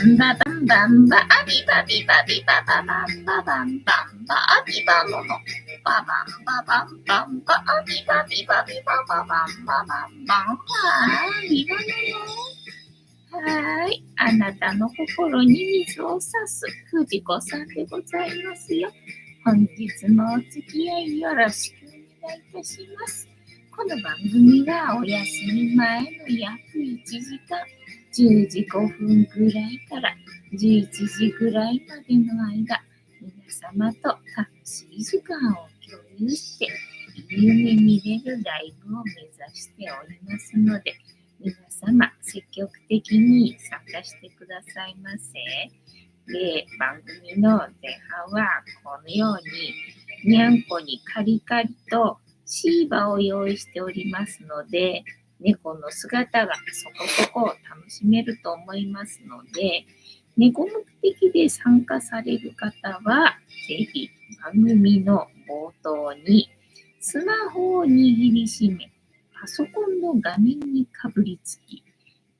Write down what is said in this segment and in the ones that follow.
ンババンバンバアビバビバビバババンババンバンバアビバノノババンババンバンバアビバビバビバババンババンバンアビバノノ。はい、あなたの心に水を差す藤子さんでございますよ。本日もお付き合いよろしくお願いいたします。この番組はお休み前の約1時間、10時5分ぐらいから11時ぐらいまでの間、皆様と楽しい時間を共有して、夢見れるライブを目指しておりますので、皆様積極的に参加してくださいませ。で、番組の前半はこのようににゃんこにカリカリとシーバを用意しておりますので、猫の姿がそこそこ楽しめると思いますので、猫目的で参加される方は、ぜひ番組の冒頭にスマホを握りしめ、パソコンの画面にかぶりつき、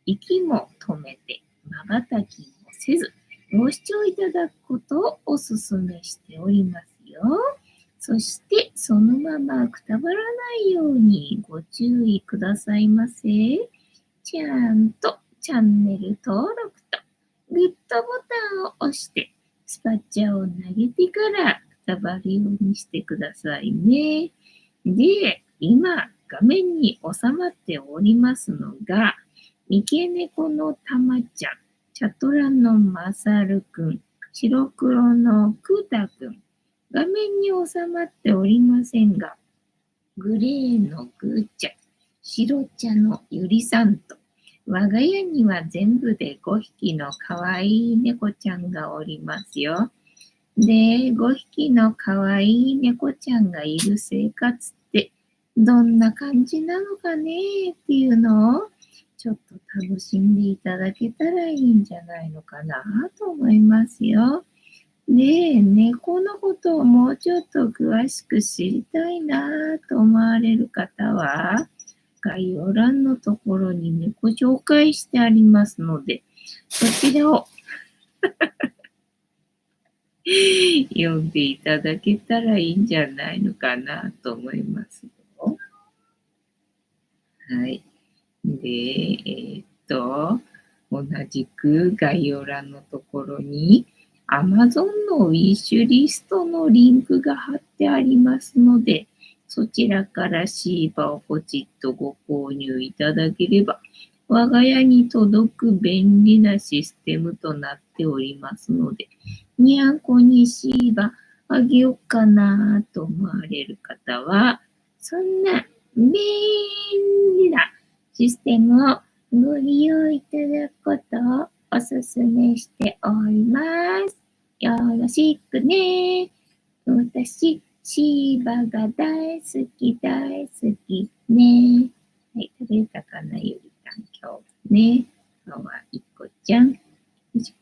息も止めて、瞬きもせず、ご視聴いただくことをお勧めしておりますよ。そして、そのままくたばらないようにご注意くださいませ。ちゃんとチャンネル登録とグッドボタンを押して、スパチャを投げてからくたばるようにしてくださいね。で、今、画面に収まっておりますのが、三毛猫のたまちゃん、チャトラのまさるくん、白黒のくーたくん、画面に収まっておりませんが、グレーのぐーちゃん、白茶のゆりさんと、我が家には全部で5匹のかわいい猫ちゃんがおりますよ。で、5匹のかわいい猫ちゃんがいる生活ってどんな感じなのかねっていうのをちょっと楽しんでいただけたらいいんじゃないのかなと思いますよ。で、猫のことをもうちょっと詳しく知りたいなと思われる方は、概要欄のところに猫紹介してありますので、そちらを読んでいただけたらいいんじゃないのかなと思いますよ。はい。で、同じく概要欄のところに Amazon のウィッシュリストのリンクが貼ってありますので、そちらからシーバをポチッとご購入いただければ、我が家に届く便利なシステムとなっておりますので、にゃんこにシーバあげようかなと思われる方は、そんな便利なシステムをご利用いただくことをお勧めしております。よろしくね。私、シーバが大好き大好きね。はい、食べたかな、ゆりたん、今日ね。今日はいっこちゃん。いっ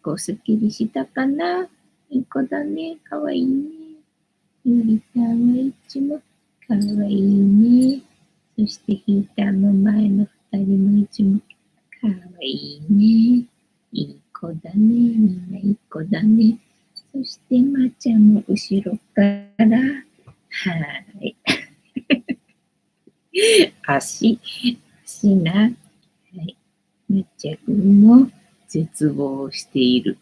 こすっきりしたかな。いっこだね。かわいいね。ゆりたんはいつもかわいいね。そしてヒーターの前の二人もいつもかわいいね。いい子だね。みんないい子だね。そしてまーちゃんも後ろから、はい。足な。はい。まーちゃんも絶望している。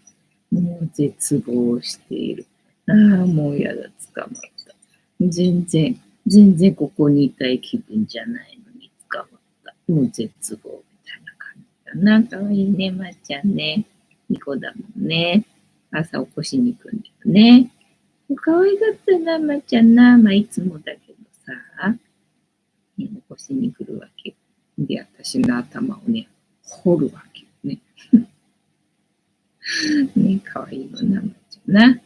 もう絶望している。ああ、もうやだ、捕まった。全然ここにいたい気分じゃないのに捕まった。もう絶望みたいな感じだな。かわいいね、まーちゃんね。いい子だもんね。朝起こしに行くんだよね。可愛かったな、まーちゃんな。まあ、いつもだけどさ、起こしに来るわけ。で、私の頭をね、掘るわけよね。ね、かわいいのな、まーちゃんな。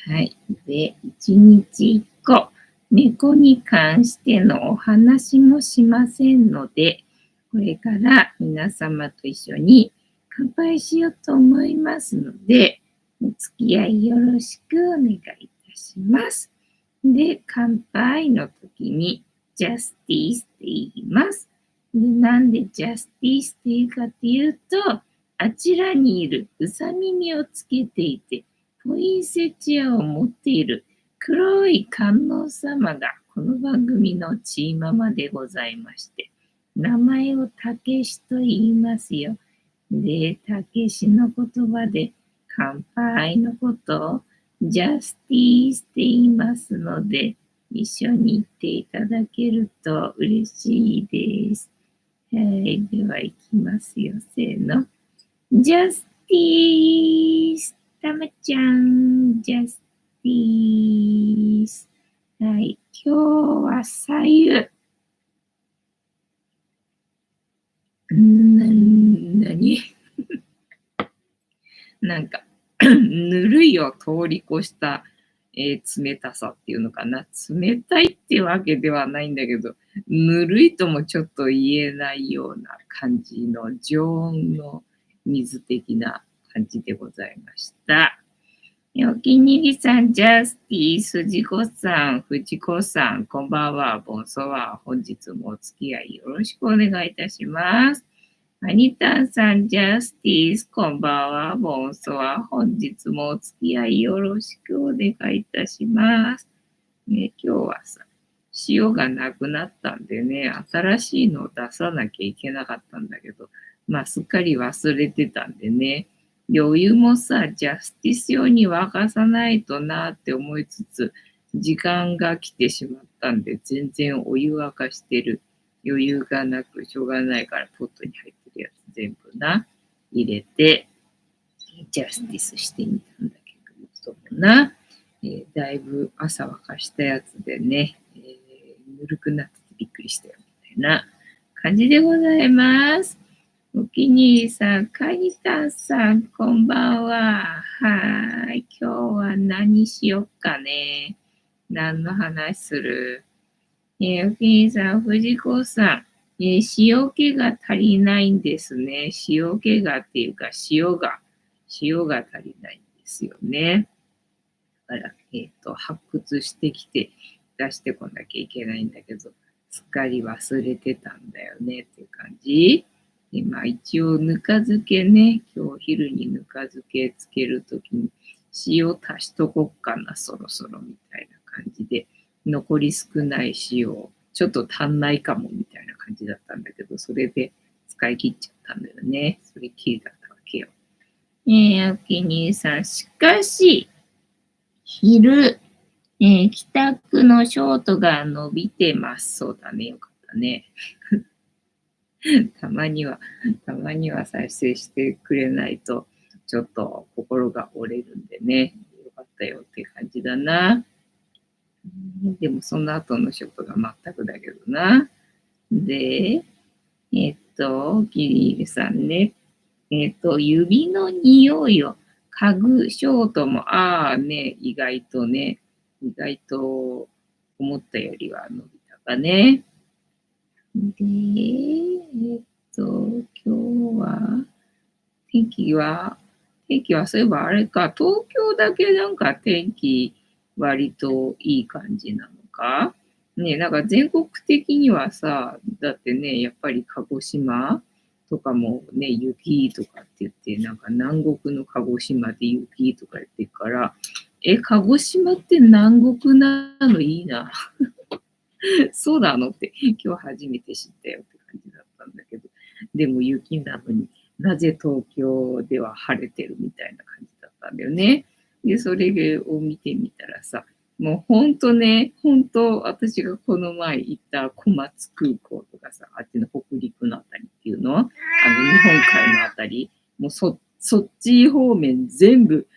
はい。で、一日一個、猫に関してのお話もしませんので、これから皆様と一緒に乾杯しようと思いますので、お付き合いよろしくお願いいたします。で、乾杯の時に、ジャスティスって言います。で、なんでジャスティスって言うかっていうと、あちらにいるうさ耳をつけていて、ポインセチアを持っている黒い観音様がこの番組のチーママでございまして、名前をたけしと言いますよ。で、たけしの言葉で乾杯のことをジャスティースって言いますので、一緒に言っていただけると嬉しいです。はい、では行きますよ。せーの。ジャスティース。たまちゃん、ジャスティース。はい、今日は左右。なになんかぬるいを通り越した、冷たさっていうのかな。冷たいってわけではないんだけど、ぬるいともちょっと言えないような感じの常温の水的な感じでございました。お気に入りさん、ジャスティー、スジコさん、藤子さん、こんばんは、ボンソワ、本日もお付き合いよろしくお願いいたします。アニタンさん、ジャスティース、こんばんは、ボンソワ、本日もお付き合いよろしくお願いいたします。ね、今日はさ、塩がなくなったんでね、新しいのを出さなきゃいけなかったんだけど、まあ、すっかり忘れてたんでね、で、お湯もさ、ジャスティス用に沸かさないとなって思いつつ、時間が来てしまったんで、全然お湯沸かしてる余裕がなく、しょうがないから、ポットに入ってるやつ全部な、入れて、ジャスティスしてみたんだけどもな、だいぶ朝沸かしたやつでね、ぬるくなっててびっくりしたよみたいな感じでございます。お気に入りさん、カニタンさん、こんばんは。はい。今日は何しよっかね。何の話する？お気に入りさん、藤子さん、塩気が足りないんですね。塩気がっていうか、塩が足りないんですよね。だから、発掘してきて出してこなきゃいけないんだけど、すっかり忘れてたんだよねっていう感じ。今、一応、ぬか漬けね、今日昼にぬか漬けつけるときに、塩足しとこっかな、そろそろみたいな感じで、残り少ない塩、ちょっと足んないかもみたいな感じだったんだけど、それで使い切っちゃったんだよね。それきりだったわけよ。お気に入りさん、しかし、昼、帰宅のショートが伸びてます。そうだね。よかったね。たまには再生してくれないと、ちょっと心が折れるんでね。よかったよって感じだな。でもその後のショートが全くだけどな。で、お気に入りさんね。指の匂いを嗅ぐショートも、意外と思ったよりは伸びたかね。で、今日は、天気はそういえばあれか、東京だけなんか天気割といい感じなのかね、なんか全国的にはさ、だってね、やっぱり鹿児島とかもね、雪とかって言って、なんか南国の鹿児島で雪とか言ってるから、鹿児島って南国なのいいな。そうなのって今日初めて知ったよって感じだったんだけど、でも雪なのになぜ東京では晴れてるみたいな感じだったんだよね。で、それを見てみたらさ、もうほんとね、私がこの前行った小松空港とかさ、あっちの北陸のあたりっていうの、日本海のあたり、もうそっち方面全部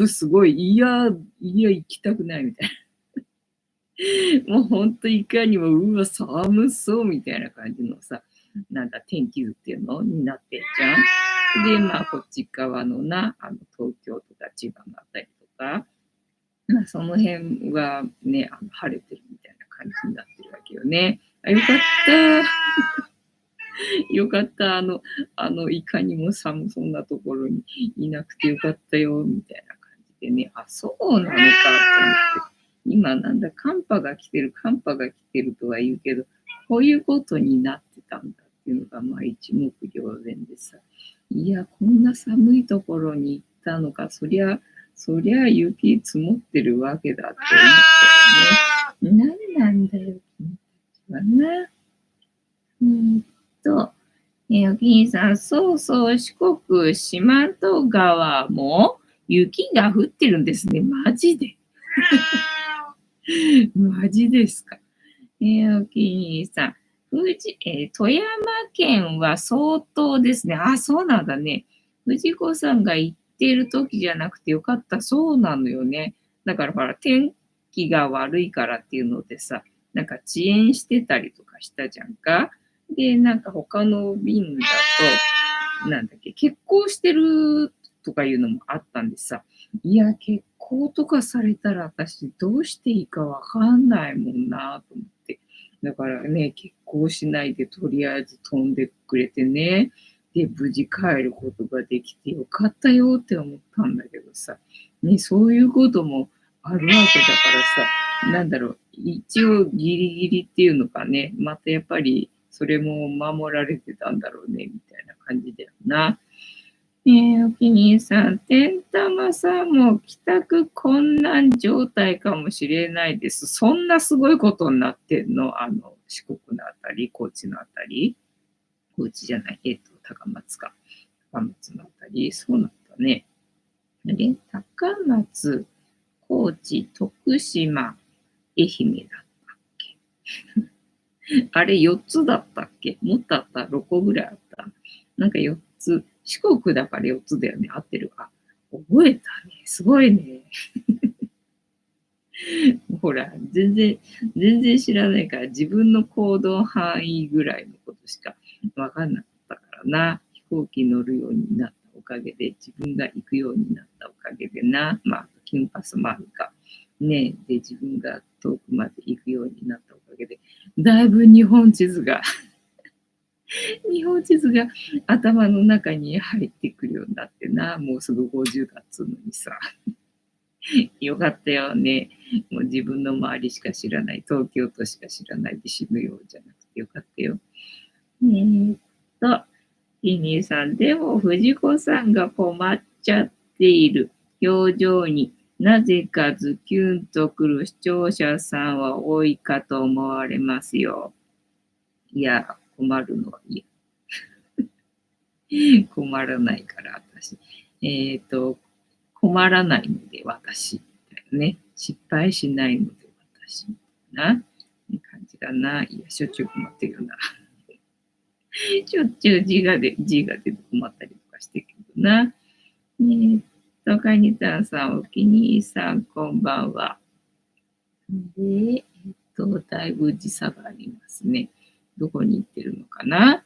すごい、行きたくないみたいな。もうほんといかにも、うわ、寒そうみたいな感じのさ、なんだ、天気図っていうのになってんじゃん。で、まあ、こっち側のな、東京とか千葉のあたりとか、まあ、その辺はね、晴れてるみたいな感じになってるわけよね。あ、よかった。よかった。いかにも寒そうなところにいなくてよかったよ、みたいな感じでね、あ、そうなのかと思って。今なんだ、寒波が来てるとは言うけど、こういうことになってたんだっていうのが、まあ一目瞭然でさ、いや、こんな寒いところに行ったのか、そりゃ雪積もってるわけだって思ったよね。何なんだよ、君たちはな。と、おきにさん、そうそう、四国、四万十川も雪が降ってるんですね。マジで。マジですか。おきにさん、富山県は相当ですね。あ、そうなんだね。藤子さんが行ってる時じゃなくてよかった。そうなのよね。だからほら、天気が悪いからっていうのでさ、なんか遅延してたりとかしたじゃんか。で、なんか他の便だと、なんだっけ、欠航してるとかいうのもあったんでさ、いや、欠航とかされたら私どうしていいかわかんないもんなと思って。だからね、欠航しないでとりあえず飛んでくれてね。で、無事帰ることができてよかったよって思ったんだけどさ、ね、そういうこともあるわけだからさ、なんだろう、一応ギリギリっていうのかね、またやっぱりそれも守られてたんだろうね、みたいな感じだよな。おきにさん、天玉さんも帰宅困難状態かもしれないです。そんなすごいことになってんの？四国のあたり、高知のあたり、高知じゃない、高松か。高松のあたり、そうなんだね。で、高松、高知、徳島、愛媛だったっけ？あれ4つだったっけ？もっとあった？ 6 個ぐらいあった。なんか4つ。四国だから4つだよね。合ってるか。覚えたね。すごいね。ほら、全然知らないから自分の行動範囲ぐらいのことしかわかんなかったからな。飛行機乗るようになったおかげで、自分が行くようになったおかげでな。まあ、キンパスもあるか。ねで、自分が遠くまで行くようになったおかげで、だいぶ日本地図が頭の中に入ってくるようになってな。もうすぐ50だっつうのにさ。よかったよね。もう自分の周りしか知らない、東京都しか知らないで死ぬようじゃなくてよかったよ。と、キニーさん、でも藤子さんが困っちゃっている表情になぜかズキュンとくる視聴者さんは多いかと思われますよ。いや、困るのはいい。困らないから私。困らないので私。ね。失敗しないので私。な。感じかな。いや、しょっちゅう困ってるよな。しょっちゅう字が出て困ったりとかしてるけどな。カニタンさん、お気に入りさん、こんばんは。で、だいぶ時差がありますね。どこに行ってるのかな。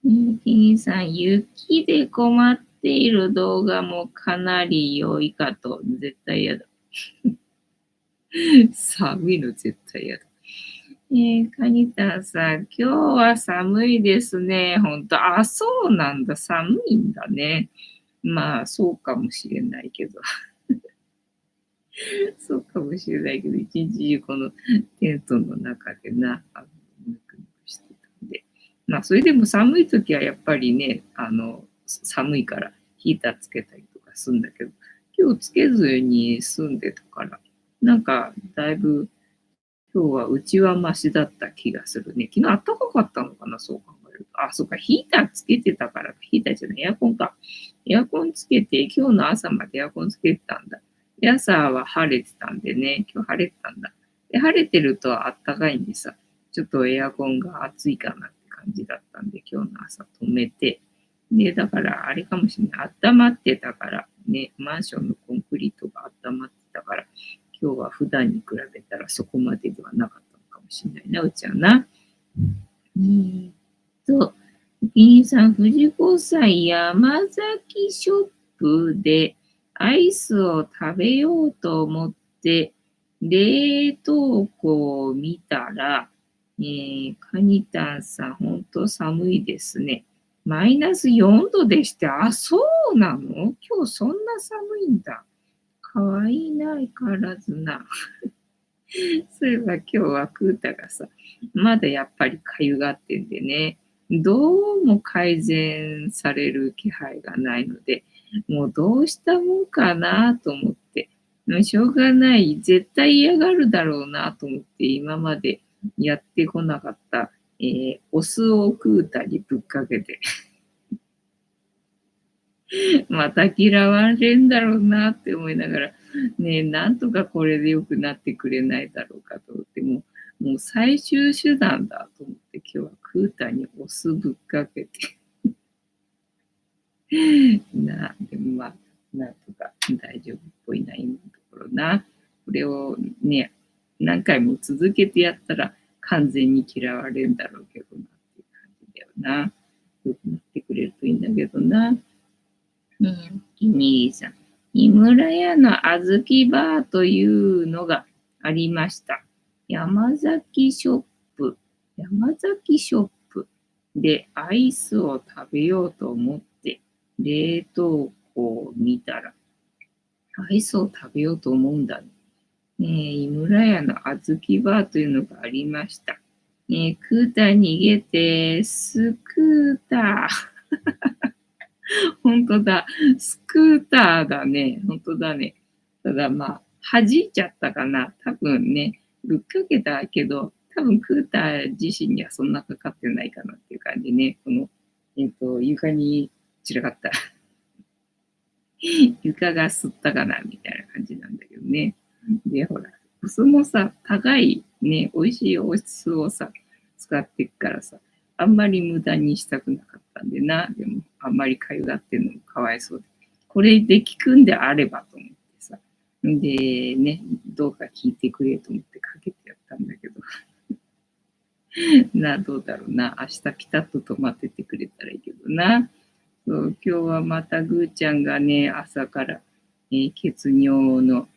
キニさん、雪で困っている動画もかなり良いかと。絶対嫌だ。寒いの絶対嫌だ。カニタンさん、今日は寒いですね。本当あ、そうなんだ。寒いんだね。まあ、そうかもしれないけど。そうかもしれないけど、一日中このテントの中でぬくぬくしてたんで。まあ、それでも寒い時はやっぱりね、寒いからヒーターつけたりとかするんだけど、今日つけずに住んでたから、なんかだいぶ今日はうちはマシだった気がするね。昨日暖かかったのかな、そう考えると。あ、そうか、ヒーターつけてたから、ヒーターじゃない、エアコンか。エアコンつけて、今日の朝までエアコンつけてたんだ。で、朝は晴れてたんでね、今日晴れてたんだ。で、晴れてると暖かいんでさ、ちょっとエアコンが暑いかなって感じだったんで、今日の朝止めて、で、だからあれかもしれない。温まってたからね、マンションのコンクリートが温まってたから、今日は普段に比べたらそこまでではなかったのかもしれないな、うちはな。と、議員さん、藤子さん、山崎ショップでアイスを食べようと思って、冷凍庫を見たら、カニタンさん、ほんと寒いですね。マイナス4度でして、あ、そうなの？今日そんな寒いんだ。かわいいな、相変わらずな。そういえば今日はクータがさ、まだやっぱりかゆがってんでね。どうも改善される気配がないので、もうどうしたもんかなと思って、しょうがない、絶対嫌がるだろうなと思って今までやってこなかった、お酢をクータにぶっかけて、また嫌われんだろうなって思いながら、ね、なんとかこれで良くなってくれないだろうかと思って、もう最終手段だと思って今日はクータにお酢ぶっかけてでもまあ、なんとか大丈夫っぽいな、今のところな。これをね、何回も続けてやったら完全に嫌われるんだろうけどなっていう感じだよな。良くなってくれるといいんだけどな。キニーさん。井村屋のあずきバーというのがありました。山崎ショップ。山崎ショップでアイスを食べようと思って冷凍庫を見たら、アイスを食べようと思うんだね。井村屋のあずきバーというのがありました。クーター逃げて、スクーター。本当だ。スクーターだね。本当だね。ただまあ、弾いちゃったかな。多分ね、ぶっかけたけど、多分クーター自身にはそんなかかってないかなっていう感じね。この、床に散らかった。床が吸ったかなみたいな感じなんだけどね。で、ほら、お酢もさ、高いね、美味しいお酢をさ、使っていくからさ、あんまり無駄にしたくなかったんでな。でも、あんまりかゆがってるのもかわいそうで。これで効くんであればと思ってさ。で、ね、どうか聞いてくれと思ってかけてやったんだけど。どうだろうな。明日ピタッと止まっててくれたらいいけどな。そう今日はまたぐーちゃんがね、朝から、血尿の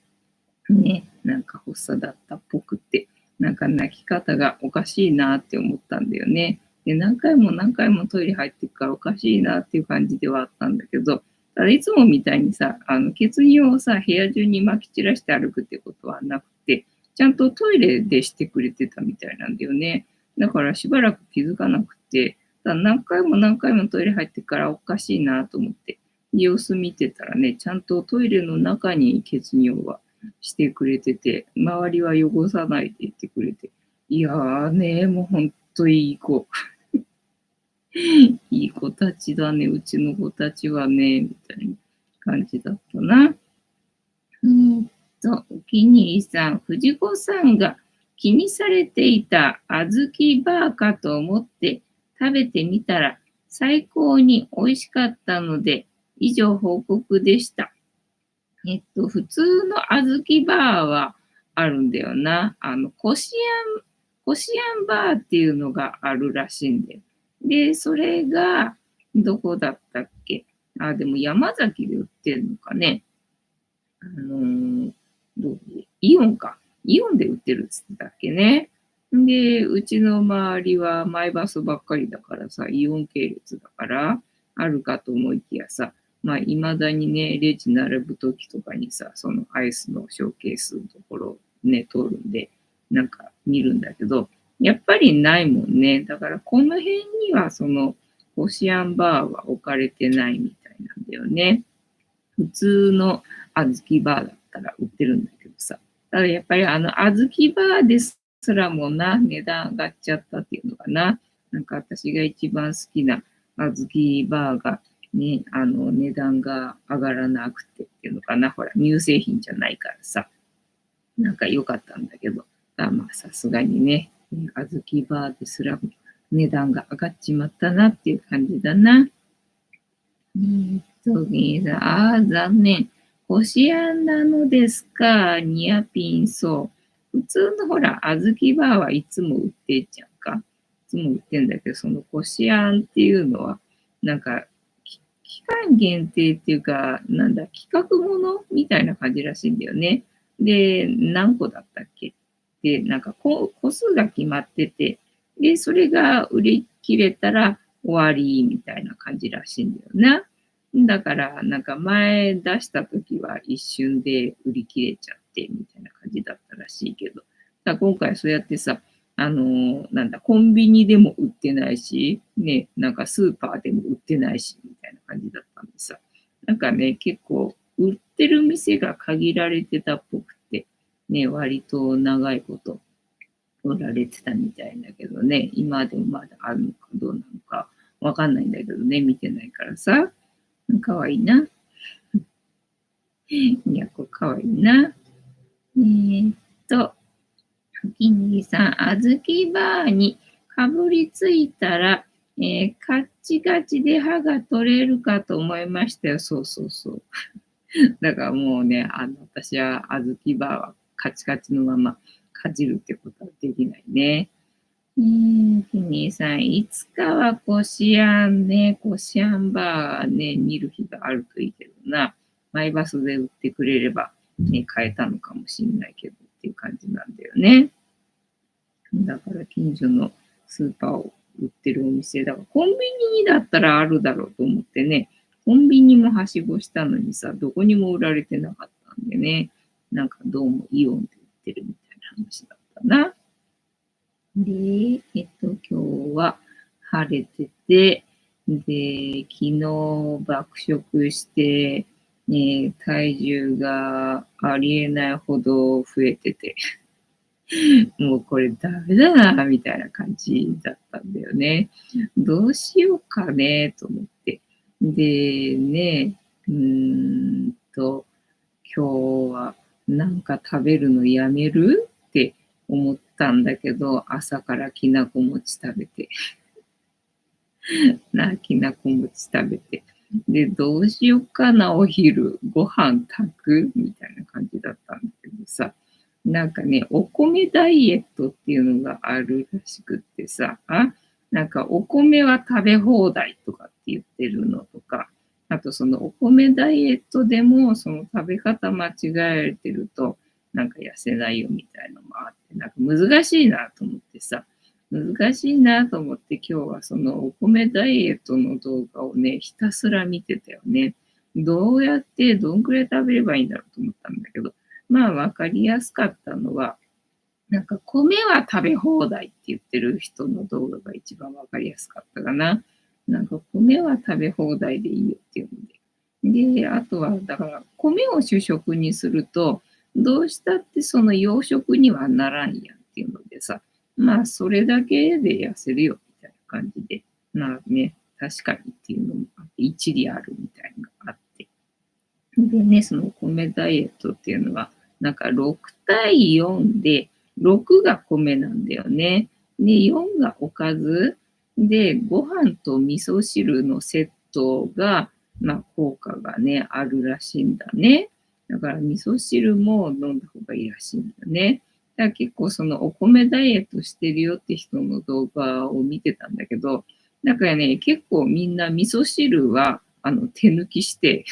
ね、なんか発作だったっぽくて、なんか泣き方がおかしいなって思ったんだよね。で、何回も何回もトイレ入ってくからおかしいなっていう感じではあったんだけど、ただいつもみたいにさ、血尿をさ、部屋中に撒き散らして歩くってことはなくて、ちゃんとトイレでしてくれてたみたいなんだよね。だからしばらく気づかなくて、何回も何回もトイレ入ってからおかしいなと思って、様子見てたらね、ちゃんとトイレの中に血尿がしてくれてて、周りは汚さないで言ってくれて、いやーね、もうほんといい子。いい子たちだね、うちの子たちはね、みたいな感じだったな。お気に入りさん、藤子さんが気にされていた小豆バーかと思って食べてみたら最高に美味しかったので、以上報告でした。普通の小豆バーはあるんだよな。こしあんバーっていうのがあるらしいんで。で、それが、どこだったっけでも山崎で売ってるのかね。あのーどうイオンか。イオンで売ってるっつってたっけね。で、うちの周りはマイバスばっかりだからさ、イオン系列だから、あるかと思いきやさ、まあ、未だにね、レジ並ぶ時とかにさ、そのアイスのショーケースのところをね、通るんで、なんか見るんだけど、やっぱりないもんね。だからこの辺にはその、コシアンバーは置かれてないみたいなんだよね。普通の小豆バーだったら売ってるんだけどさ。ただやっぱり小豆バーですらもな、値段上がっちゃったっていうのかな。なんか私が一番好きな小豆バーがね、値段が上がらなくてっていうのかな。ほら、乳製品じゃないからさ。なんか良かったんだけど。まあさすがにね、小豆バーですらも値段が上がっちまったなっていう感じだな。残念。こしあんなのですか、ニアピンそう。普通のほら、小豆バーはいつも売ってんじゃんか。いつも売ってんだけど、そのこしあんっていうのは、なんか、期間限定っていうか、なんだ、企画ものみたいな感じらしいんだよね。で、何個だったっけで、なんか個数が決まってて、で、それが売り切れたら終わりみたいな感じらしいんだよな。だから、なんか前出した時は一瞬で売り切れちゃってみたいな感じだったらしいけど、今回そうやってさ、コンビニでも売ってないし、ね、なんかスーパーでも売ってないし、みたいな感じだったんでさ。なんかね、結構、売ってる店が限られてたっぽくて、ね、割と長いこと売られてたみたいだけどね、今でもまだあるのかどうなのかわかんないんだけどね、見てないからさ。かわいいな。いや、これかわいいな。ーっと、金利さん、あずきバーにかぶりついたら、カッチカチで歯が取れるかと思いましたよ。そうそうそう。だからもうね、私はあずきバーはカチカチのままかじるってことはできないね。ひにさん、いつかはこしあんね、こしあんバーね、見る日があるといいけどな。マイバスで売ってくれれば、ね、買えたのかもしれないけどっていう感じなんだよね。だから近所のスーパーを売ってるお店だから、コンビニにだったらあるだろうと思ってね、コンビニもはしごしたのにさ、どこにも売られてなかったんでね、なんかどうもイオンで売ってるみたいな話だったな。で、今日は晴れてて、で、昨日爆食して、ね、体重がありえないほど増えてて、もうこれダメだな、みたいな感じだったんだよね。どうしようかね、と思って。で、ね、今日はなんか食べるのやめるって思ったんだけど、朝からきなこ餅食べて、きなこ餅食べて。で、どうしようかな、お昼、ご飯炊くみたいな感じだったんだけどさ。なんかね、お米ダイエットっていうのがあるらしくってさ、なんかお米は食べ放題とかって言ってるのとか、あとそのお米ダイエットでもその食べ方間違えられてると、なんか痩せないよみたいのもあって、なんか難しいなと思ってさ、難しいなと思って今日はそのお米ダイエットの動画をね、ひたすら見てたよね。どうやってどんくらい食べればいいんだろうと思ったんだけど、まあわかりやすかったのは、なんか米は食べ放題って言ってる人の動画が一番わかりやすかったかな。なんか米は食べ放題でいいよっていうので。で、あとはだから米を主食にすると、どうしたってその洋食にはならんやんっていうのでさ、まあそれだけで痩せるよみたいな感じで、まあね、確かにっていうのもあって、一理あるみたいなのがあって。でね、その米ダイエットっていうのは、なんか6対4で、6が米なんだよね。で、4がおかず。で、ご飯と味噌汁のセットが、まあ、効果がね、あるらしいんだね。だから味噌汁も飲んだ方がいいらしいんだよね。だから結構そのお米ダイエットしてるよって人の動画を見てたんだけど、だからね、結構みんな味噌汁は手抜きして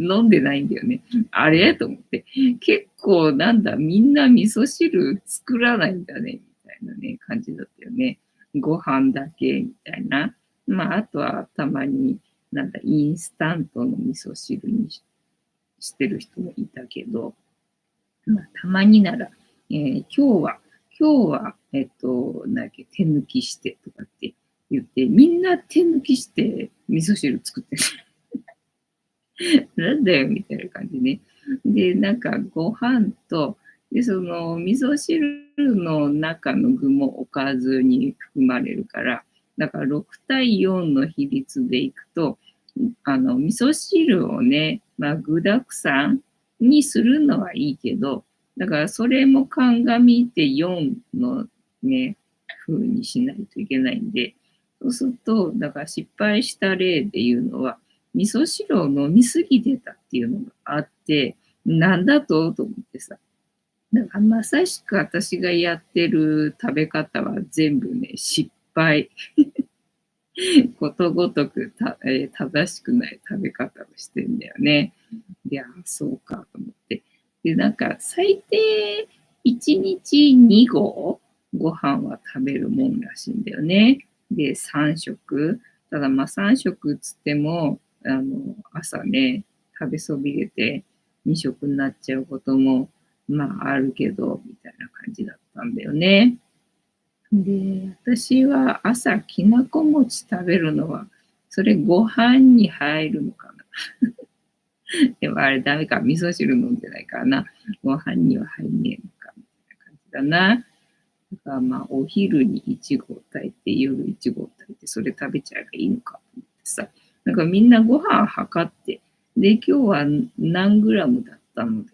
飲んでないんだよね。あれと思って。結構なんだ、みんな味噌汁作らないんだね、みたいなね、感じだったよね。ご飯だけ、みたいな。まあ、あとはたまに、なんだ、インスタントの味噌汁にしてる人もいたけど、まあ、たまになら、今日は、なんだっけ、手抜きしてとかって言って、みんな手抜きして味噌汁作ってる。なんだよみたいな感じね。で、なんかご飯と、で、その味噌汁の中の具もおかずに含まれるから、だから6対4の比率でいくと、味噌汁をね、まあ具沢山にするのはいいけど、だからそれも鑑みて4のね、風にしないといけないんで、そうすると、だから失敗した例で言うのは、味噌汁を飲みすぎてたっていうのがあって、なんだと思ってさ。だからまさしく私がやってる食べ方は全部ね、失敗。ことごとく正しくない食べ方をしてんだよね。いや、そうかと思って。で、なんか最低1日2合ご飯は食べるもんらしいんだよね。で、3食。ただまあ3食つっても、朝ね、食べそびれて2食になっちゃうことも、まああるけど、みたいな感じだったったんだよね。で、私は朝きなこ餅食べるのは、それご飯に入るのかな。でもあれダメか、味噌汁飲んでないからな。ご飯には入んねえのか、みたいな感じだな。だからまあ、お昼にいちごを炊いて、夜いちごを炊いて、それ食べちゃえばいいのかと思ってさ。なんかみんなご飯測って、で、今日は何グラムだったの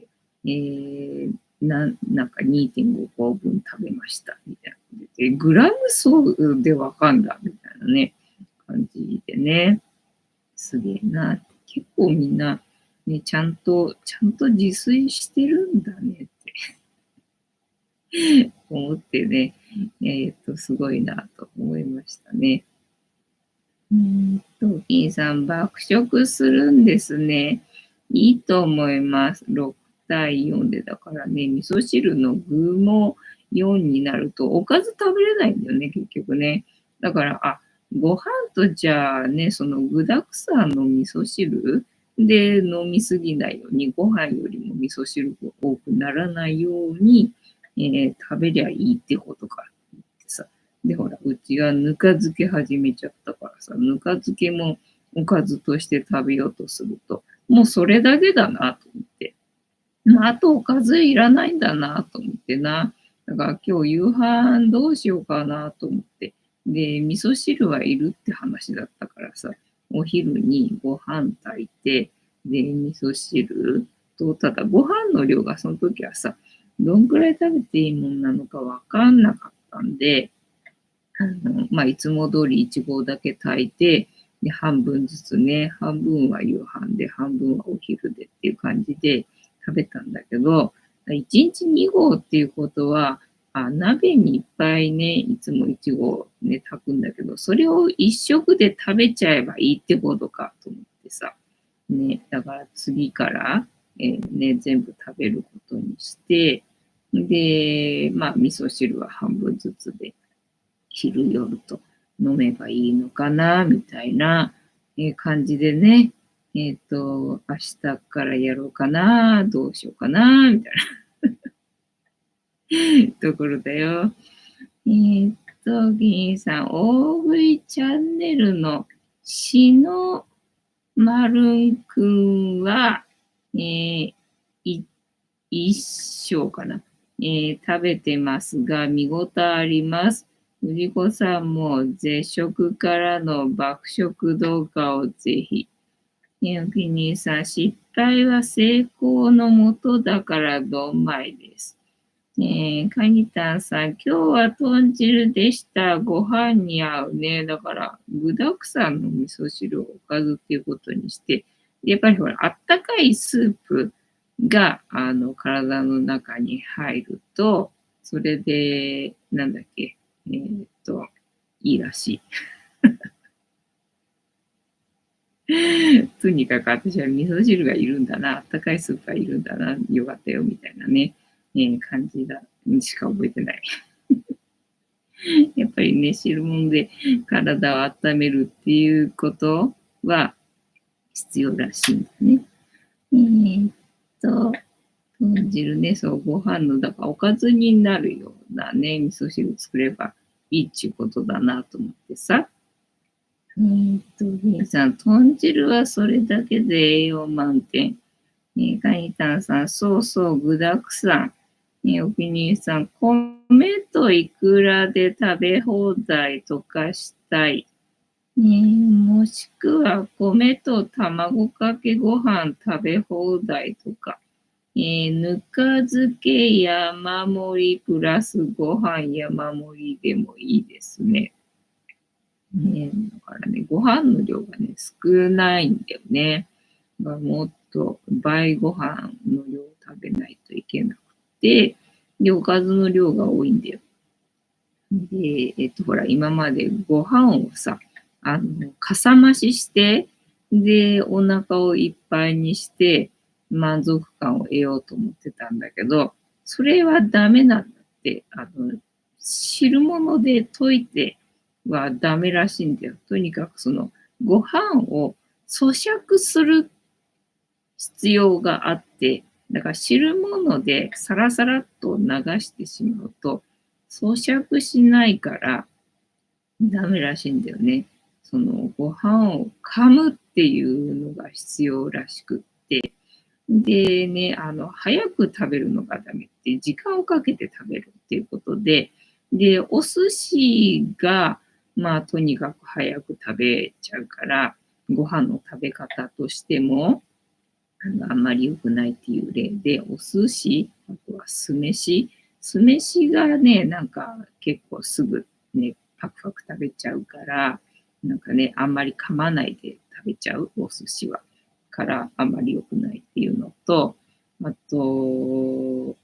で、なんか2.5合分食べました、みたいな感じで。グラム数でわかんだ、みたいなね、感じでね。すげえなって。結構みんな、ね、ちゃんと自炊してるんだねって思ってね、すごいなと思いましたね。金さん、爆食するんですね。いいと思います。6対4で、だからね、味噌汁の具も4になると、おかず食べれないんだよね、結局ね。だから、ご飯とじゃあね、その具沢山の味噌汁で飲みすぎないように、ご飯よりも味噌汁が多くならないように、食べりゃいいってことかってさ。で、ほら、うちはぬか漬け始めちゃったからさ、ぬか漬けもおかずとして食べようとすると、もうそれだけだなと思って。まあ、あとおかずいらないんだなと思ってな。だから今日夕飯どうしようかなと思って。で、味噌汁はいるって話だったからさ、お昼にご飯炊いて、で、味噌汁と、ただご飯の量がその時はさ、どんくらい食べていいもんなのかわかんなかったんで、まあ、いつも通り1合だけ炊いて、で、半分ずつね、半分は夕飯で、半分はお昼でっていう感じで食べたんだけど、1日2合っていうことは、鍋にいっぱいね、いつも1合ね、炊くんだけど、それを1食で食べちゃえばいいってことかと思ってさ、ね、だから次から、ね、全部食べることにして、で、まあ、味噌汁は半分ずつで、昼夜と飲めばいいのかな、みたいな感じでね、明日からやろうかな、どうしようかな、みたいなところだよ。議員さん、大食いチャンネルのしのまるんくんは、い一升かな、食べてますが、見応えあります。藤子さんも絶食からの爆食動画をぜひ。お気にさん、失敗は成功のもとだからどんまいです。カニタンさん、今日は豚汁でした。ご飯に合うね。だから、具沢山の味噌汁をおかずっていうことにして、やっぱりほら、あったかいスープが、体の中に入ると、それで、なんだっけ、いいらしい。とにかく私は味噌汁がいるんだな、あったかいスープがいるんだな、よかったよ、みたいなね、感じだ、しか覚えてない。やっぱりね、汁物で体を温めるっていうことは必要らしいんだね。と、豚汁ね、そう、ご飯の、だからおかずになるようなね、味噌汁作ればいいっちゅうことだなと思ってさ。ひいさん、豚汁はそれだけで栄養満点。カニタンさん、そうそう、具だくさん。お気に入りさん、米とイクラで食べ放題とかしたい。もしくは、米と卵かけご飯食べ放題とか。ぬか漬け山盛りプラスご飯山盛りでもいいですね。だからね、ご飯の量がね、少ないんだよね。もっと倍ご飯の量を食べないといけなくて、で、おかずの量が多いんだよ。で、ほら、今までご飯をさ、かさ増しして、で、お腹をいっぱいにして、満足感を得ようと思ってたんだけど、それはダメなんだって。汁物で溶いてはダメらしいんだよ。とにかくその、ご飯を咀嚼する必要があって、だから汁物でサラサラっと流してしまうと、咀嚼しないからダメらしいんだよね。そのご飯を噛むっていうのが必要らしくって。でね、早く食べるのがダメって、時間をかけて食べるっていうことで、で、お寿司が、まあ、とにかく早く食べちゃうから、ご飯の食べ方としても、あんまり良くないっていう例で、お寿司、あとは酢飯。酢飯がね、なんか結構すぐね、パクパク食べちゃうから、なんかね、あんまり噛まないで食べちゃう、お寿司は。からあんまり良くないっていうのと、あと、お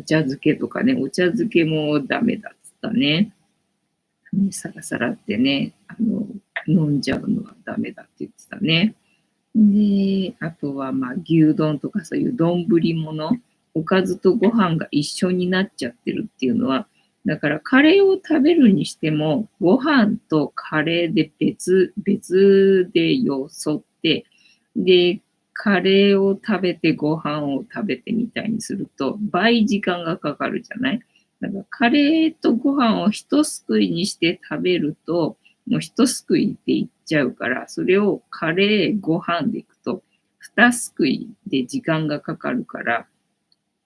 茶漬けとかね、お茶漬けもダメだっつったね。サラサラってね、飲んじゃうのはダメだって言ってたね。で、あとは、まあ、牛丼とかそういう丼物、おかずとご飯が一緒になっちゃってるっていうのは、だからカレーを食べるにしても、ご飯とカレーで別でよそって、で、カレーを食べてご飯を食べてみたいにすると、倍時間がかかるじゃない。だからカレーとご飯を一すくいにして食べると、もう一すくいでいっちゃうから、それをカレー、ご飯でいくと、二すくいで時間がかかるから、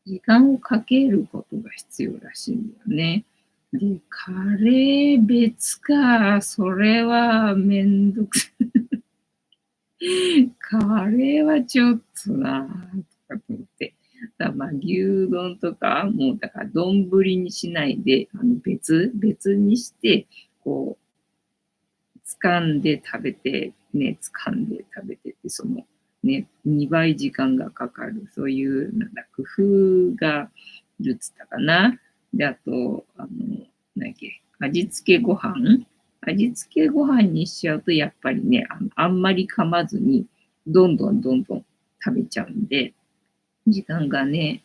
時間をかけることが必要らしいんだよね。で、カレー別か、それはめんどくさい。カレーはちょっとなとかと思って。だからまあ牛丼とか、もうだから丼にしないで、別にして、こう、掴んで食べて、ね、掴んで食べてって、その、ね、2倍時間がかかる、そういう、なんだ、工夫がいるっつったかな。で、あと、なんだっけ、味付けご飯にしちゃうと、やっぱりね、あんまり噛まずに、どんどん食べちゃうんで、時間がね、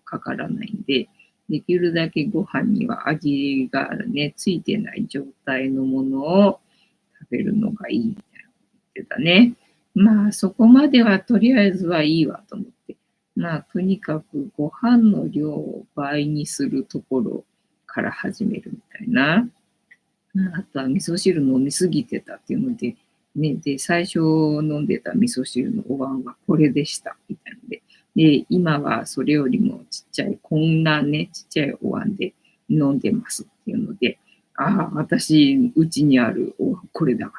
かからないんで、できるだけご飯には味がね、ついてない状態のものを食べるのがいいみたいな言ってたね。まあ、そこまではとりあえずはいいわと思って。まあ、とにかくご飯の量を倍にするところから始めるみたいな。あとは味噌汁飲みすぎてたっていうので、ね、で、最初飲んでた味噌汁のお椀はこれでした、みたいなので、で、今はそれよりもちっちゃい、こんなね、ちっちゃいお椀で飲んでますっていうので、ああ、私、うちにあるお椀これだわ。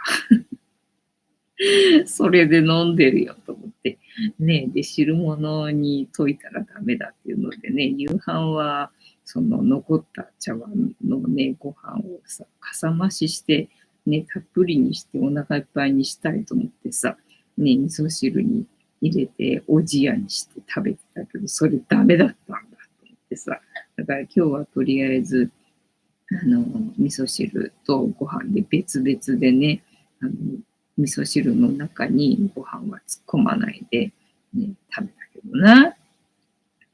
それで飲んでるよと思って。ね、で、汁物に溶いたらダメだっていうのでね、夕飯は、その残った茶碗のね、ご飯をさ、かさ増しして、ね、たっぷりにしてお腹いっぱいにしたいと思ってさ、ね、味噌汁に入れておじやにして食べてたけど、それダメだったんだと思ってさ、だから今日はとりあえず、味噌汁とご飯で別々でね、あの、味噌汁の中にご飯は突っ込まないで、ね、食べたけどな。で、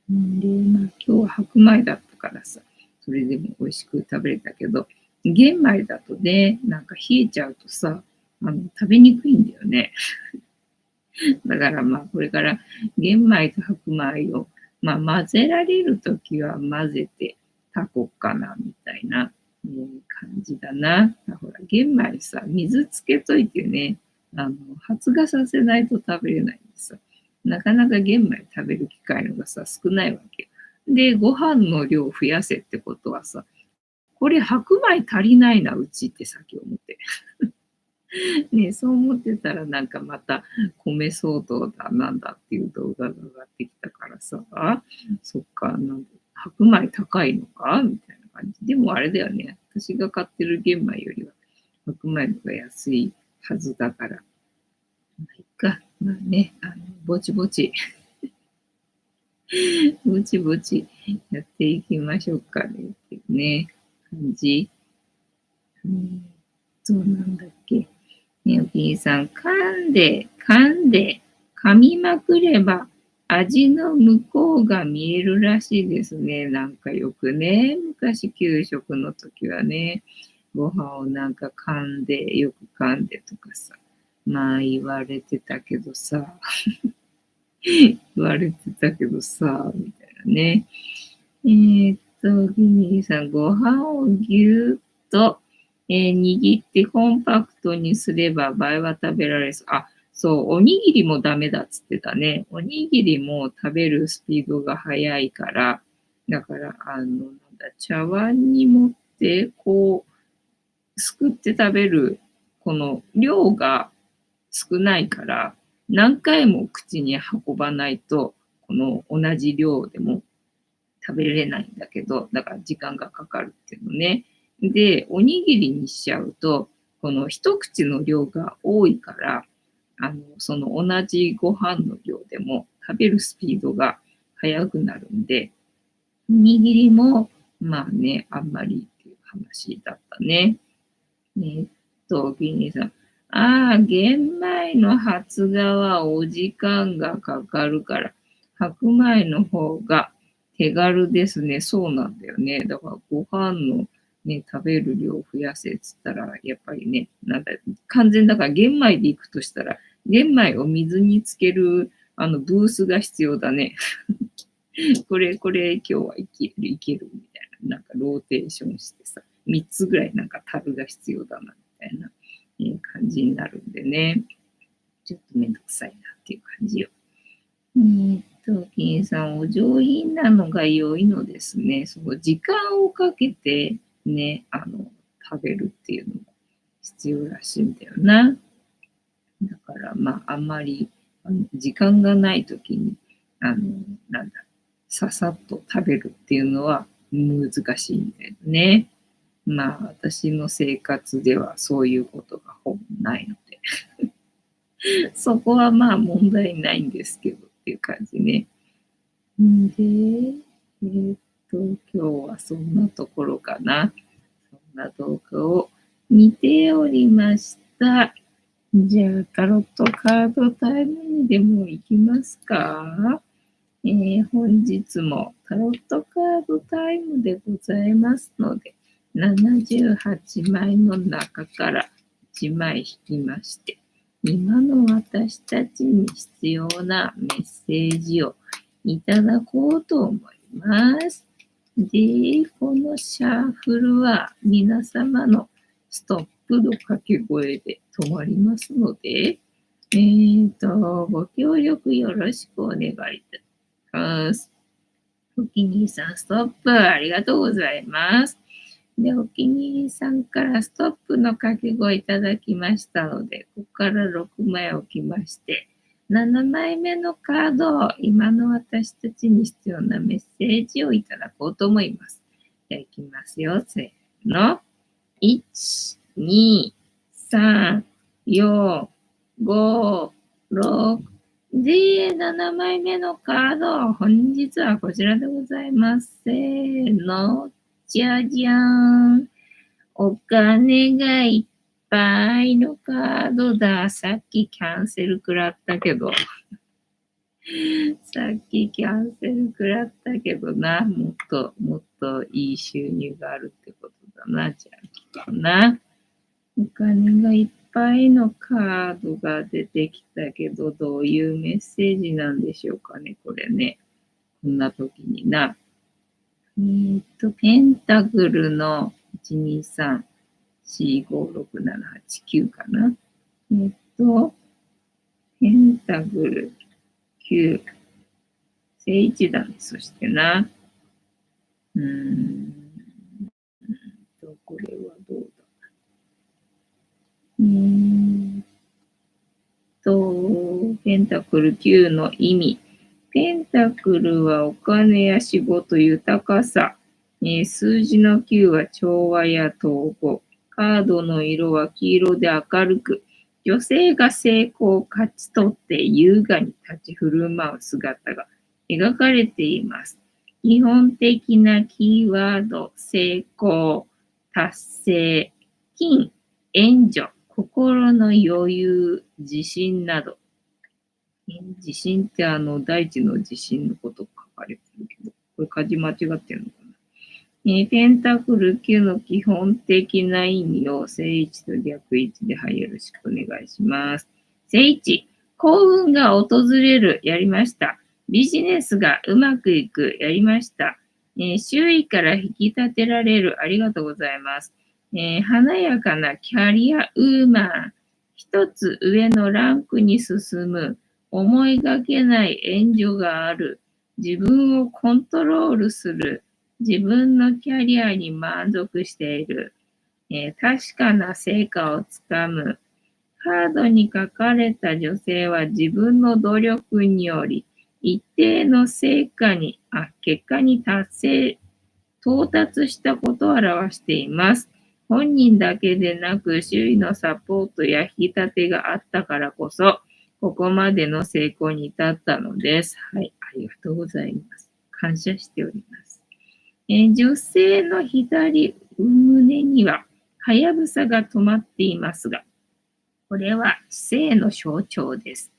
まあ今日は白米だったからさ、それでも美味しく食べれたけど、玄米だとね、なんか冷えちゃうとさ、食べにくいんだよね。だからまあこれから玄米と白米を、まあ混ぜられるときは混ぜて炊こうかなみたいな、感じだな。ほら、玄米さ、水つけといてね、発芽させないと食べれないんですよ。なかなか玄米食べる機会のがさ、少ないわけ。で、ご飯の量を増やせってことはさ、これ白米足りないな、うちってさっき思って。ね、そう思ってたらなんかまた米相当だなんだっていう動画が上がってきたからさ、そっか、なんで白米高いのかみたいな感じ。でもあれだよね、私が買ってる玄米よりは白米の方が安いはずだから、まあいいか、まあね、ぼちぼち、ぼちぼちやっていきましょうかねっていうね、感じ。そうなんだっけ。ねおきさん、噛みまくれば、味の向こうが見えるらしいですね。なんかよくね、昔給食の時はね、ご飯をなんかよく噛んでとかさ、まあ言われてたけどさ、言われてたけどさ、みたいなね。ギニーさん、ご飯をぎゅっと、握ってコンパクトにすれば倍は食べられそう。あ、そう、おにぎりもダメだっつってたね。おにぎりも食べるスピードが速いから、だから、茶碗に盛って、こう、すくって食べる、この量が少ないから、何回も口に運ばないと、この同じ量でも食べれないんだけど、だから時間がかかるっていうのね。で、おにぎりにしちゃうと、この一口の量が多いから、その同じご飯の量でも食べるスピードが速くなるんで、おにぎりも、まあね、あんまりっていう話だったね。ギニーさん。ああ、玄米の発芽はお時間がかかるから、白米の方が手軽ですね。そうなんだよね。だからご飯のね、食べる量を増やせっつったら、やっぱりね、なんだ、完全だから玄米でいくとしたら、玄米を水につける、ブースが必要だね。これ、今日はいけるみたいな。なんかローテーションしてさ、3つぐらいなんか樽が必要だな、みたいな、感じになるんでね。ちょっとめんどくさいなっていう感じよ。金さん、お上品なのが良いのですね。その時間をかけてね、食べるっていうのも必要らしいんだよな。だから、まあ、あんまり、時間がないときに、なんだ、ささっと食べるっていうのは難しいんだよね。まあ、私の生活ではそういうことがほぼないので、そこはまあ問題ないんですけどっていう感じね。んで、今日はそんなところかな。そんな動画を見ておりました。じゃあ、タロットカードタイムにでも行きますか。本日もタロットカードタイムでございますので、78枚の中から1枚引きまして、今の私たちに必要なメッセージをいただこうと思います。で、このシャッフルは皆様のストップの掛け声で止まりますので、ご協力よろしくお願いいたします。お気に入りさん、ストップ、ありがとうございます。で、お気に入りさんからストップの掛け声いただきましたので、ここから6枚置きまして、7枚目のカード、今の私たちに必要なメッセージをいただこうと思います。じゃあ、いきますよ。せーの。1、2、3、4、5、6、で、7枚目のカード、本日はこちらでございます。せーの。じゃじゃーん。お金がいっぱいのカードだ。さっきキャンセル食らったけど。さっきキャンセル食らったけどな。もっといい収入があるってことだな。じゃあ、きっとな。お金がいっぱいのカードが出てきたけど、どういうメッセージなんでしょうかね、これね。こんな時にな。ペンタグルの1、2、3、4、5、6、7、8、9かな。ペンタグル9、正一だね。そしてな。これはどうだ。ペンタクル9の意味。ペンタクルはお金や仕事、豊かさ。数字の9は調和や統合。カードの色は黄色で明るく。女性が成功を勝ち取って優雅に立ち振る舞う姿が描かれています。基本的なキーワード、成功、達成、金、援助、心の余裕、自信など。自信って大地の自信のこと書かれてるけど、これ漢字間違ってるのかな。ペンタクル9の基本的な意味を正位置と逆位置で、はい、よろしくお願いします。正位置、幸運が訪れる、やりました。ビジネスがうまくいく、やりました。周囲から引き立てられる。ありがとうございます。華やかなキャリアウーマン。一つ上のランクに進む。思いがけない援助がある。自分をコントロールする。自分のキャリアに満足している。確かな成果をつかむ。カードに書かれた女性は自分の努力により一定の結果に到達したことを表しています。本人だけでなく周囲のサポートや引き立てがあったからこそ、ここまでの成功に至ったのです。はい、ありがとうございます。感謝しております。女性の左胸には、はやぶさが止まっていますが、これは知性の象徴です。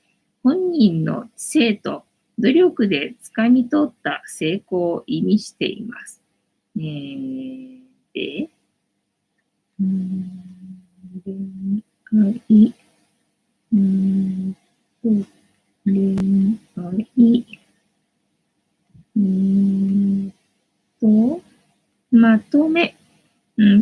本人の知性と努力で掴み取った成功を意味しています。で、恋愛、恋愛、まとめ。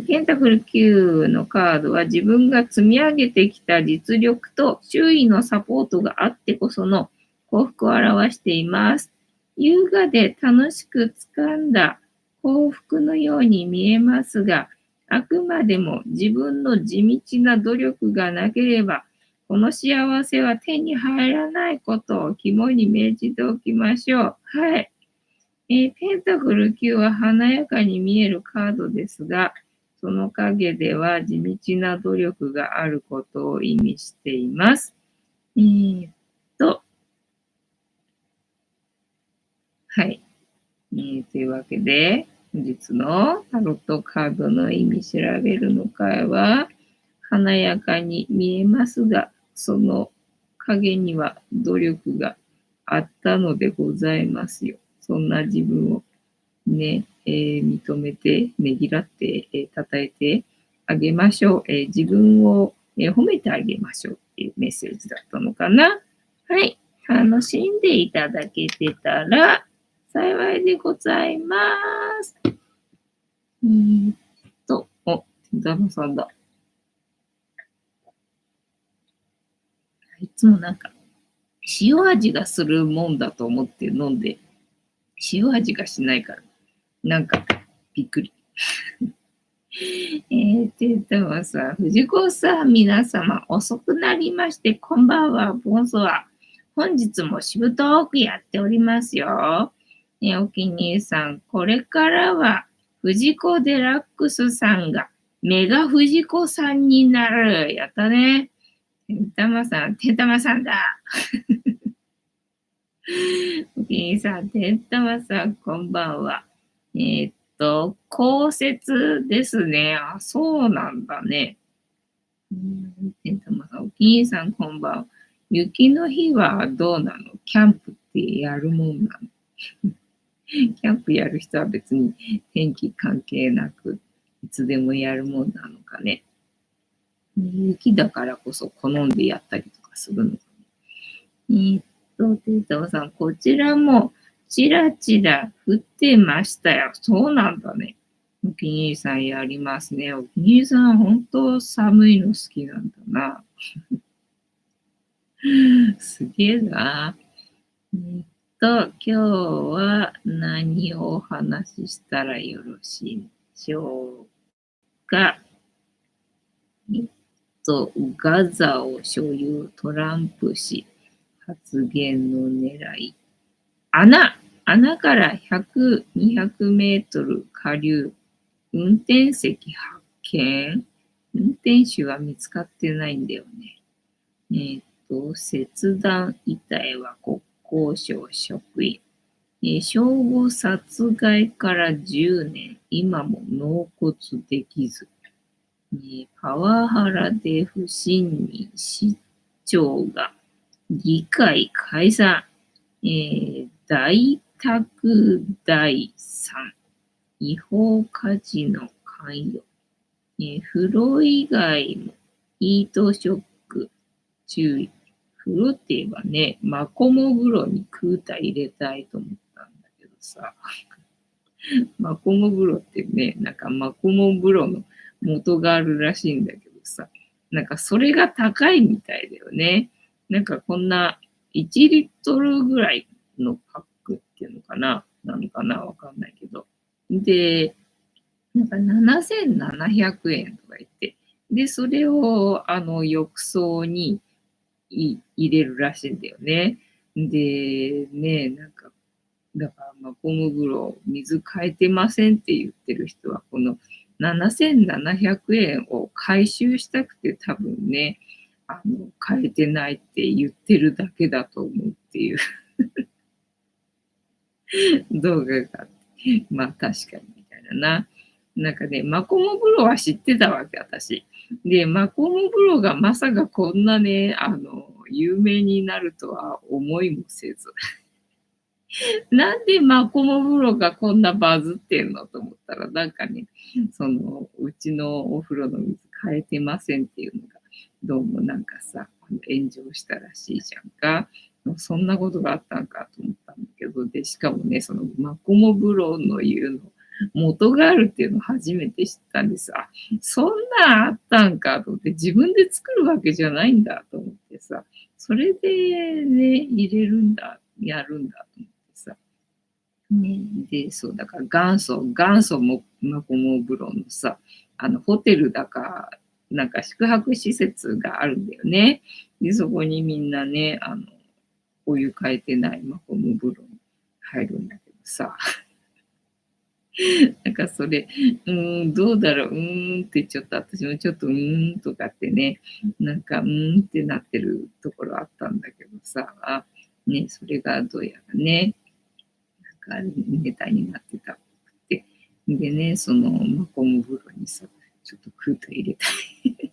ペンタクル9のカードは自分が積み上げてきた実力と周囲のサポートがあってこその幸福を表しています。優雅で楽しく掴んだ幸福のように見えますが、あくまでも自分の地道な努力がなければ、この幸せは手に入らないことを肝に銘じておきましょう。はい。ペンタクル9は華やかに見えるカードですが、その陰では地道な努力があることを意味しています。はい。というわけで、本日のタロットカードの意味調べるの会は、華やかに見えますが、その陰には努力があったのでございますよ。そんな自分をね、認めて、ねぎらって、称えてあげましょう。自分を、褒めてあげましょうっていうメッセージだったのかな。はい。楽しんでいただけてたら幸いでございます。ダムさんだ。いつもなんか、塩味がするもんだと思って飲んで、塩味がしないから、なんか、びっくり。でもさ、藤子さん、皆様、遅くなりまして、こんばんは、ボンソワ。本日もしぶとくやっておりますよ。お気に入りさん、これからは、藤子デラックスさんが、メガ藤子さんになる。やったね。てんたまさんだ。お気に入りさん、てんたまさん、こんばんは。降雪ですね。あ、そうなんだね。てんたまさん、お気に入りさん、こんばんは。雪の日はどうなの？キャンプってやるもんなの？キャンプやる人は別に天気関係なく、いつでもやるもんなのかね。雪だからこそ好んでやったりとかするのかね。てんたまさん、こちらもちらちら降ってましたよ。そうなんだね。お気に入りさんやりますね。お気に入りさん、本当寒いの好きなんだな。すげえな。今日は何をお話ししたらよろしいでしょうか。ガザを所有トランプ氏発言の狙い。穴から100、200メートル下流。運転席発見。運転手は見つかってないんだよね。切断遺体は国交省職員。正午殺害から10年。今も納骨できず。パワハラで不信任市長が議会解散。大宅第3。違法カジノ関与。風呂以外もヒートショック注意。風呂って言えばね、マコモ風呂にクータ入れたいと思ったんだけどさ。マコモ風呂ってね、なんかマコモ風呂の元があるらしいんだけどさ、なんかそれが高いみたいだよね。なんかこんな1リットルぐらいのパックっていうのかな、なのかな、わかんないけど。で、なんか7700円とか言って、で、それを浴槽に入れるらしいんだよね。で、ね、なんかだから、ゴム風呂、水変えてませんって言ってる人は、この7700円を回収したくて多分ね、変えてないって言ってるだけだと思うっていう動画があって、まあ確かにみたいなな。なんかね、マコモ風呂は知ってたわけ、私。で、マコモ風呂がまさかこんなね、有名になるとは思いもせず。なんでマコモ風呂がこんなバズってんのと思ったら、なんかね、うちのお風呂の水変えてませんっていうのが、どうもなんかさ、炎上したらしいじゃんか。そんなことがあったんかと思ったんだけど、で、しかもね、そのマコモ風呂の言うの、元があるっていうのを初めて知ったんです。あ、そんなんあったんかと思って、自分で作るわけじゃないんだと思ってさ、それでね、入れるんだ、やるんだと思ってさ。ね、で、そう、だから元祖もマコモ風呂のさ、ホテルだか、なんか宿泊施設があるんだよね。で、そこにみんなね、お湯変えてないマコモ風呂に入るんだけどさ、なんかそれ、どうだろう、ってちょっと私もちょっととかってね、なんかってなってるところあったんだけどさ、ね、それがどうやらね、がネタになってたっぽくて。でね、そのマコモ風呂にさ、ちょっとクータ入れたい。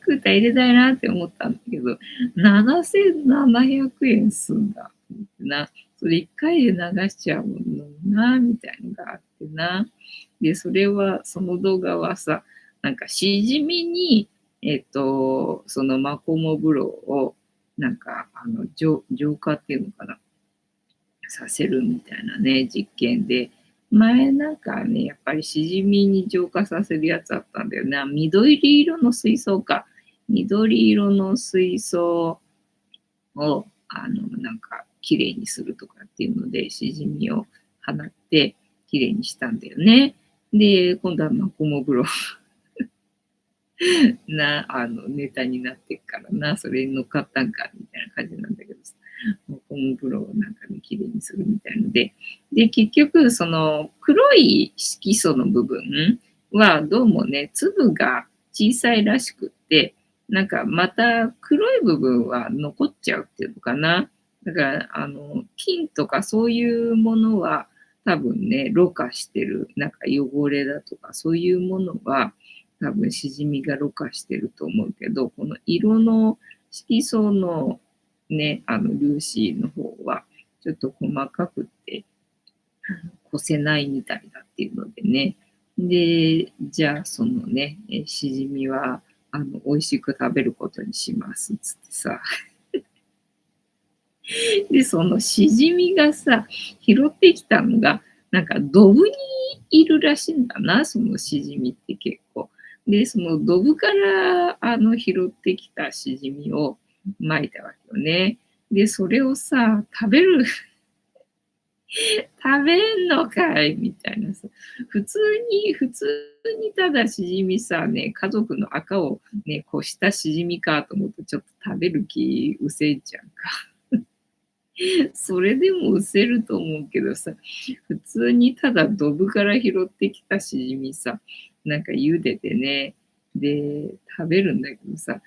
クータ入れたいなって思ったんだけど、7700円すんだ。な。それ一回で流しちゃうのな、みたいのがあってな。で、それは、その動画はさ、なんかしじみに、そのマコモ風呂を、なんか、浄化っていうのかな。させるみたいなね、実験で。前なんかね、やっぱりしじみに浄化させるやつあったんだよね。緑色の水槽か。緑色の水槽を、なんか、きれいにするとかっていうので、しじみを放って、きれいにしたんだよね。で、今度はマコモ風呂ネタになってっからな、それに乗っかったんか、みたいな感じなんだけどさ。もうゴム風呂をなんかね、綺麗にするみたいので。で、結局、その黒い色素の部分はどうもね、粒が小さいらしくって、なんかまた黒い部分は残っちゃうっていうのかな。だから、菌とかそういうものは多分ね、ろ過してる、なんか汚れだとかそういうものは多分しじみがろ過してると思うけど、この色の色素のね、粒子の方は、ちょっと細かくって、越せないみたいだっていうのでね。で、じゃあそのね、しじみは、美味しく食べることにします、つってさ。で、そのしじみがさ、拾ってきたのが、なんかドブにいるらしいんだな、そのしじみって結構。で、そのドブから拾ってきたしじみを撒いたわけよね。で、それをさ、食べんのかいみたいなさ。普通にただしじみさ、ね、家族の赤をね、こしたしじみかと思うとちょっと食べる気失せちゃうか。それでも失せると思うけどさ、普通にただドブから拾ってきたしじみさ、なんか茹でてね、で、食べるんだけどさ、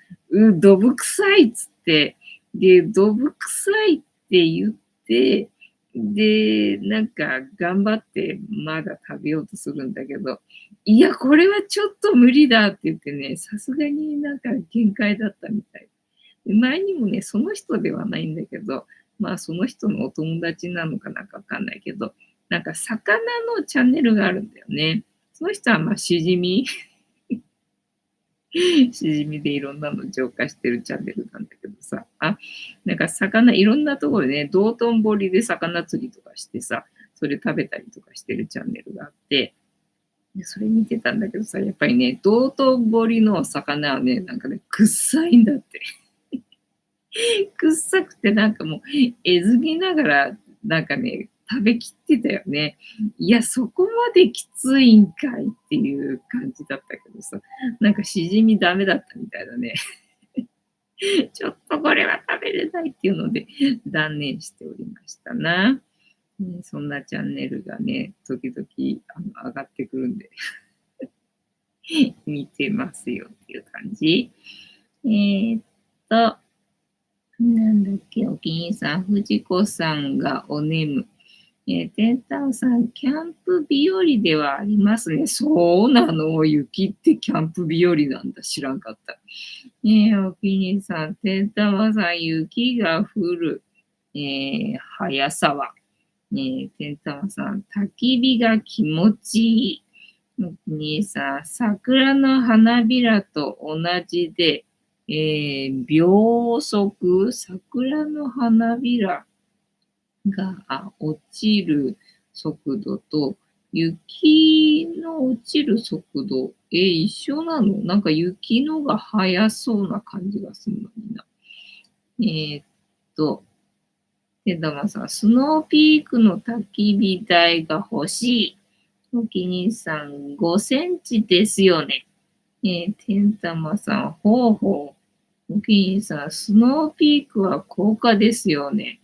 ドブ臭いっつって、で、ドブ臭いって言って、で、なんか頑張ってまだ食べようとするんだけど、いや、これはちょっと無理だって言ってね、さすがになんか限界だったみたい。前にもね、その人ではないんだけど、まあその人のお友達なのかなんかわかんないけど、なんか魚のチャンネルがあるんだよね。その人はまあしじみ、しじみでいろんなの浄化してるチャンネルなんだけどさ、なんか魚いろんなところでね、道頓堀で魚釣りとかしてさ、それ食べたりとかしてるチャンネルがあって、でそれ見てたんだけどさ、やっぱりね、道頓堀の魚はね、なんかね、臭いんだって。臭くてなんかもう、えずぎながら、なんかね、食べきってたよね。いや、そこまできついんかいっていう感じだったけどさ、なんかしじみダメだったみたいだね。ちょっとこれは食べれないっていうので、断念しておりましたな。そんなチャンネルがね、時々上がってくるんで、見てますよっていう感じ。ーっと、なんだっけ、お気に入りさん、藤子さんがお眠。テンタオさん、キャンプ日和ではありますね。そうなの、雪ってキャンプ日和なんだ。知らんかった。お気に入りさん、テンタマさん、雪が降る。早沢。テンタマさん、焚き火が気持ちいい。お気に入りさん、桜の花びらと同じで、秒速、桜の花びらが落ちる速度と、雪の落ちる速度、一緒なの？なんか雪のが速そうな感じがするのにな。えーっと、てだまさん、スノーピークの焚き火台が欲しい。お気に入りさん、5センチですよね。てんたまさん、ほうほう。お気に入りさん、スノーピークは高価ですよね。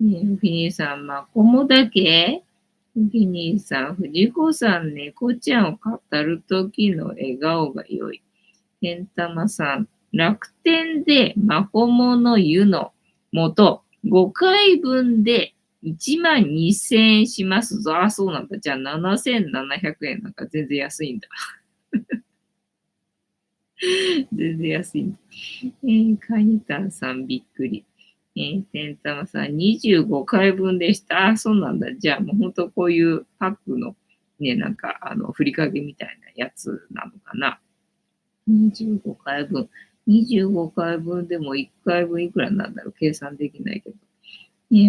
お気に入りさん、マコモだけお気に入りさん、藤子さん、猫ちゃんを語るときの笑顔が良い。てんたまさん、楽天でマコモの湯の素5回分で12,000円しますぞ。あ、そうなんだ。じゃあ7,700円なんか全然安いんだ。全然安いんだ。カニタンさんびっくり。てんたまさん25回分でした。あ、そうなんだ。じゃあもう本当こういうパックのね、なんかふりかけみたいなやつなのかな。25回分。25回分でも1回分いくらなんだろう。計算できないけど。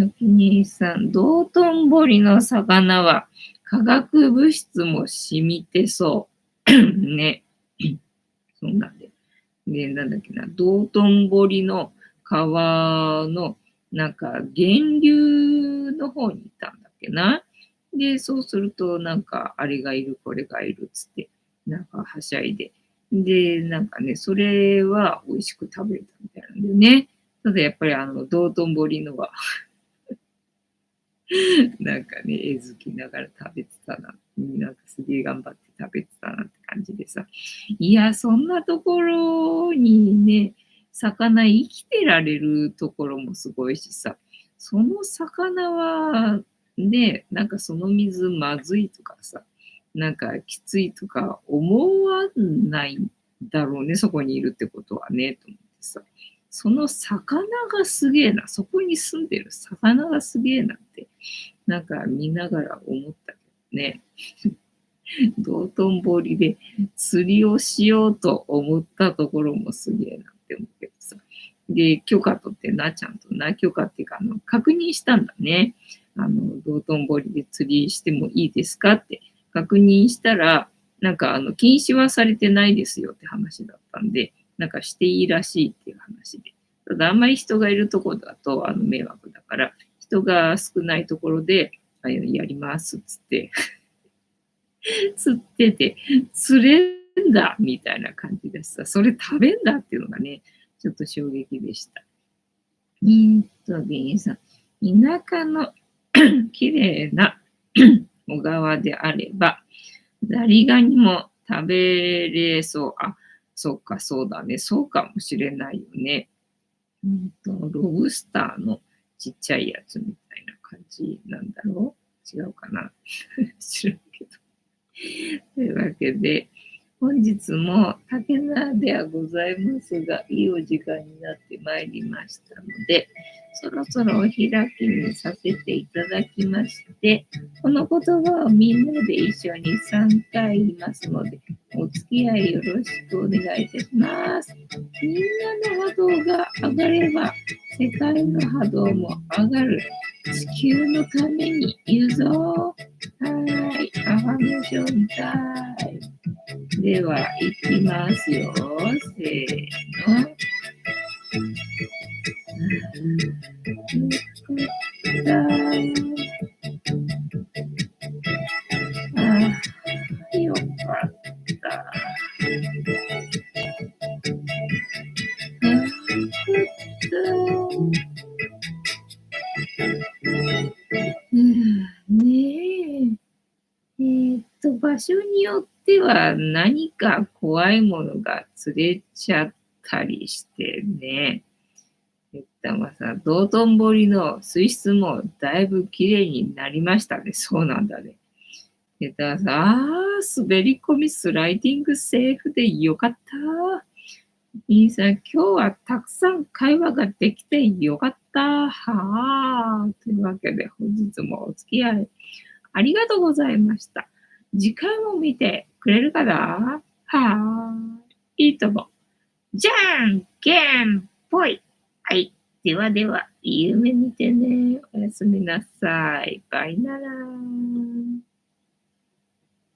お気に入りさん、道頓堀の魚は化学物質も染みてそう。ね。そうなんで。で、なんだっけな、道頓堀の川の、なんか、源流の方に行ったんだっけな。で、そうすると、なんか、あれがいる、これがいるっつって、なんか、はしゃいで。で、なんかね、それは美味しく食べれたみたいなんだよね。ただやっぱり道頓堀のはなんかね、絵好きながら食べてたな。なんかすげえ頑張って食べてたなって感じでさ。いや、そんなところにね、魚生きてられるところもすごいしさ、その魚は、ね、なんかその水まずいとかさ、なんかきついとか思わないんだろうね、そこにいるってことはね、と思ってさ。その魚がすげえな、そこに住んでる魚がすげえなって、なんか見ながら思ったけどね。道頓堀で釣りをしようと思ったところもすげえなって思うけどさ。で、許可取ってな、ちゃんとな、許可っていうか、確認したんだね。道頓堀で釣りしてもいいですかって確認したら、なんか、禁止はされてないですよって話だったんで、なんかしていいらしいっていう話で。ただ、あんまり人がいるところだと、迷惑だから、人が少ないところで、やりますっつって釣ってて、釣れんだみたいな感じでさ、それ食べんだっていうのがね、ちょっと衝撃でした。芸人さん、田舎の綺麗な小川であれば、ザリガニも食べれそう。あ、そっか、そうだね。そうかもしれないよね。ロブスターのちっちゃいやつみたいな感じなんだろう？違うかな知らんけど。というわけで、本日も竹縄ではございますが、いいお時間になってまいりましたので、そろそろお開きにさせていただきまして、この言葉をみんなで一緒に3回言いますので、お付き合いよろしくお願いいたします。みんなの波動が上がれば世界の波動も上がる。地球のために言うぞ。はーい。アファメーションタイム。では、いきますよ。せーの。よかった。ね場所によっては何か怖いものが釣れちゃったりしてね。さ、道頓堀の水質もだいぶ綺麗になりましたね。そうなんだね。滑り込みスライディングセーフでよかった。兄さん、今日はたくさん会話ができてよかった。はあ。というわけで、本日もお付き合いありがとうございました。次回も見てくれるかな？はあ。いいとも。じゃんけんぽい。はい。ではでは、夢見てね。おやすみなさい。バイなら。